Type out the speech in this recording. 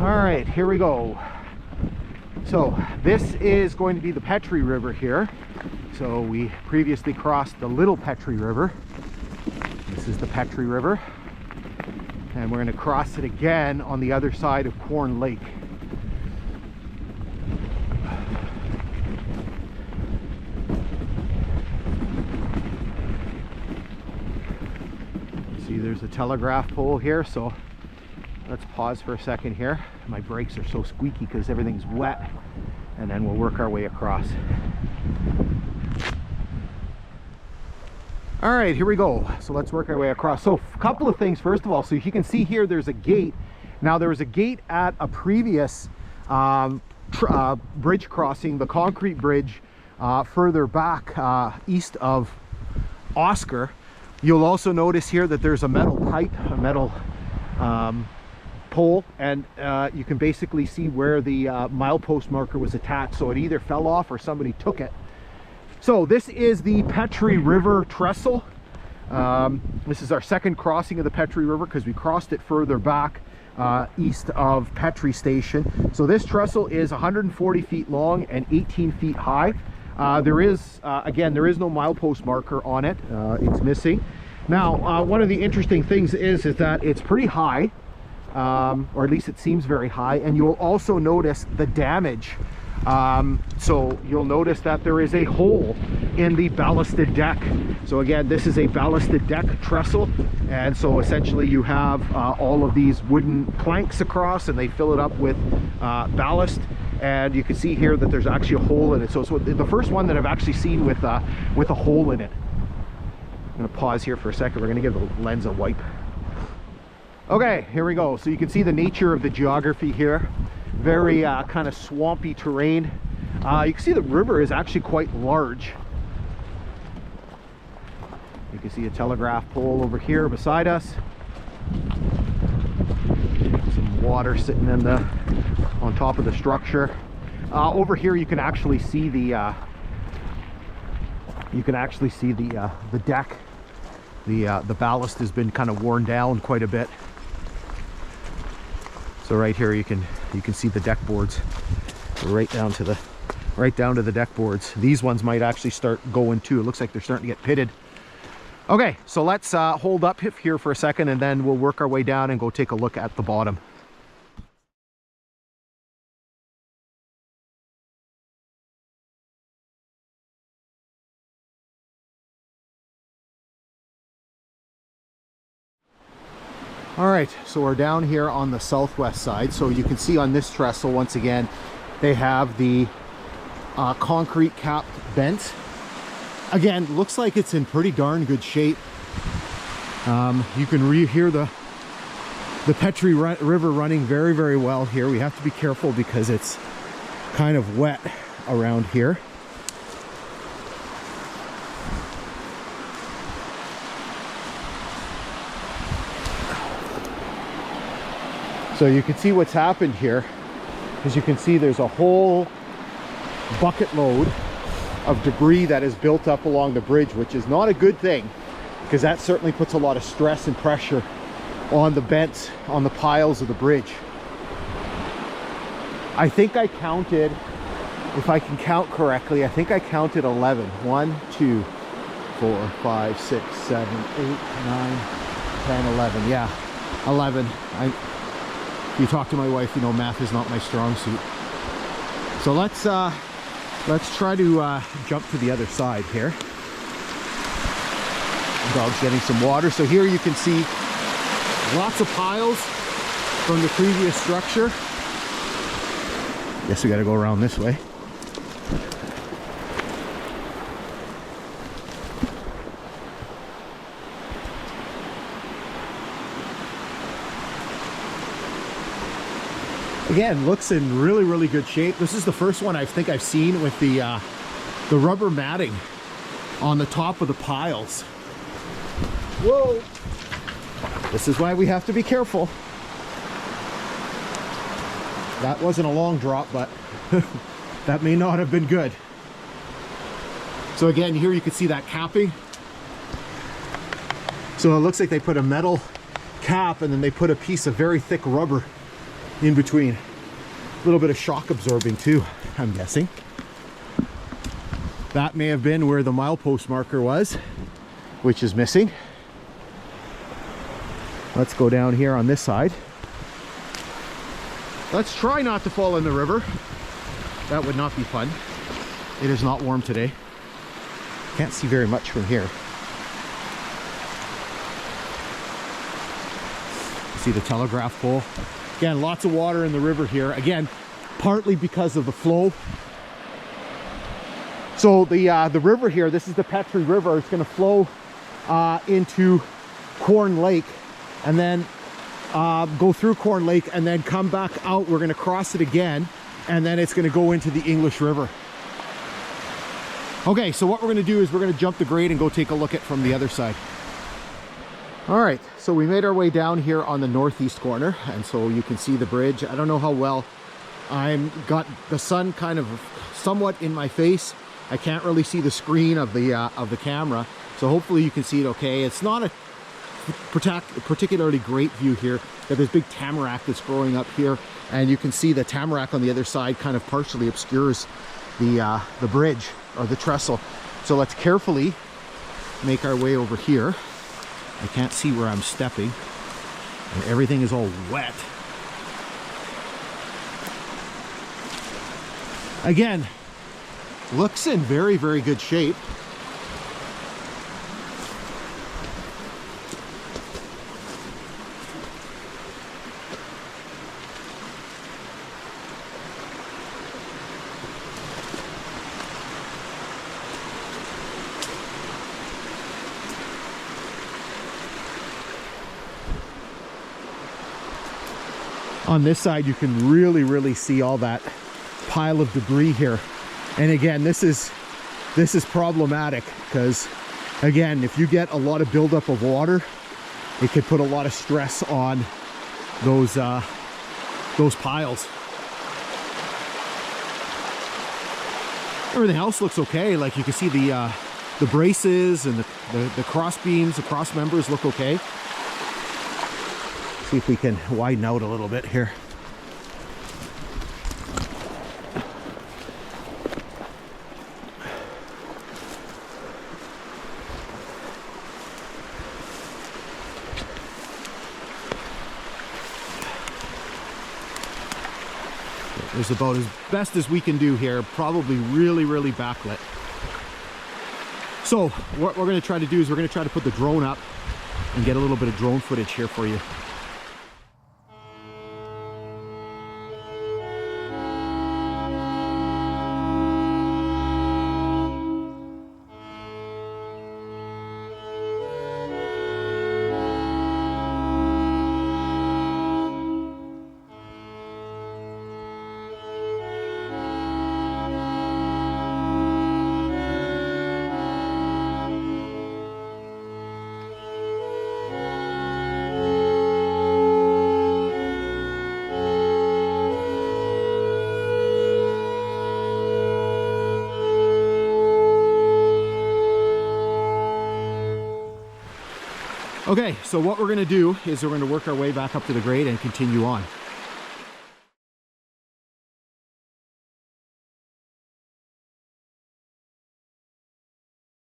All right, here we go. So this is going to be the Petry River here. So we previously crossed the Little Petry River. This is the Petry River. And we're going to cross it again on the other side of Quorn Lake. See, there's a telegraph pole here, so let's pause for a second here. My brakes are so squeaky because everything's wet, and then we'll work our way across. All right, here we go. So let's work our way across. So a couple of things. First of all, so you can see here there's a gate. Now there was a gate at a previous bridge crossing, the concrete bridge further back east of Oscar. You'll also notice here that there's a metal pipe, a metal pole, and you can basically see where the milepost marker was attached, so it either fell off or somebody took it. So this is the Petry River Trestle. This is our second crossing of the Petry River because we crossed it further back east of Petry Station. So this trestle is 140 feet long and 18 feet high. There is no milepost marker on it. It's missing. Now, one of the interesting things is that it's pretty high. Or at least it seems very high, and you'll also notice the damage. So you'll notice that there is a hole in the ballasted deck. So again, this is a ballasted deck trestle, and so essentially you have all of these wooden planks across, and they fill it up with ballast. And you can see here that there's actually a hole in it. So it's the first one that I've actually seen with a hole in it. I'm going to pause here for a second. We're going to give the lens a wipe. Okay, here we go. So you can see the nature of the geography here. Very kind of swampy terrain. You can see the river is actually quite large. You can see a telegraph pole over here beside us. Some water sitting on top of the structure. Over here you can actually see the deck. The ballast has been kind of worn down quite a bit. So right here you can see the deck boards right down to the deck boards. These ones might actually start going too. It looks like they're starting to get pitted. Okay, so let's hold up here for a second, and then we'll work our way down and go take a look at the bottom. All right, so we're down here on the southwest side. So you can see on this trestle, once again, they have the concrete capped bent. Again, looks like it's in pretty darn good shape. You can hear the Petry River running very, very well here. We have to be careful because it's kind of wet around here. So you can see what's happened here. As you can see, there's a whole bucket load of debris that is built up along the bridge, which is not a good thing, because that certainly puts a lot of stress and pressure on the bents, on the piles of the bridge. I think I counted, if I can count correctly, I think I counted 11. 1, 2, 4, 5, 6, 7, 8, 9, 10, 11. Yeah, 11. If you talk to my wife, you know math is not my strong suit. So let's try to jump to the other side here. The dog's getting some water. So here you can see lots of piles from the previous structure. Guess we got to go around this way. Again, looks in really, really good shape. This is the first one I think I've seen with the rubber matting on the top of the piles. Whoa! This is why we have to be careful. That wasn't a long drop, but that may not have been good. So again, here you can see that capping. So it looks like they put a metal cap and then they put a piece of very thick rubber in between. A little bit of shock absorbing too, I'm guessing. That may have been where the milepost marker was, which is missing. Let's go down here on this side. Let's try not to fall in the river. That would not be fun. It is not warm today. Can't see very much from here. See the telegraph pole. Again, lots of water in the river here. Again, partly because of the flow. So the river here, this is the Petry River. It's going to flow into Quorn Lake, and then go through Quorn Lake and then come back out. We're going to cross it again, and then it's going to go into the English River. Okay, so what we're going to do is we're going to jump the grade and go take a look at from the other side. All right, so we made our way down here on the northeast corner, and so you can see the bridge. I don't know how well I'm got the sun kind of somewhat in my face. I can't really see the screen of the camera, so hopefully you can see it okay. It's not a particularly great view here. Got this big tamarack that's growing up here, and you can see the tamarack on the other side kind of partially obscures the bridge or the trestle. So let's carefully make our way over here. I can't see where I'm stepping, and everything is all wet. Again, looks in very, very good shape. On this side, you can really see all that pile of debris here. And again, this is problematic because, again, if you get a lot of buildup of water, it could put a lot of stress on those piles. Everything else looks okay. Like you can see the braces and the cross beams, the cross members look okay. See if we can widen out a little bit here. It's about as best as we can do here. Probably really backlit. So what we're going to try to do is we're going to try to put the drone up and get a little bit of drone footage here for you. Okay, so what we're going to do is we're going to work our way back up to the grade and continue on.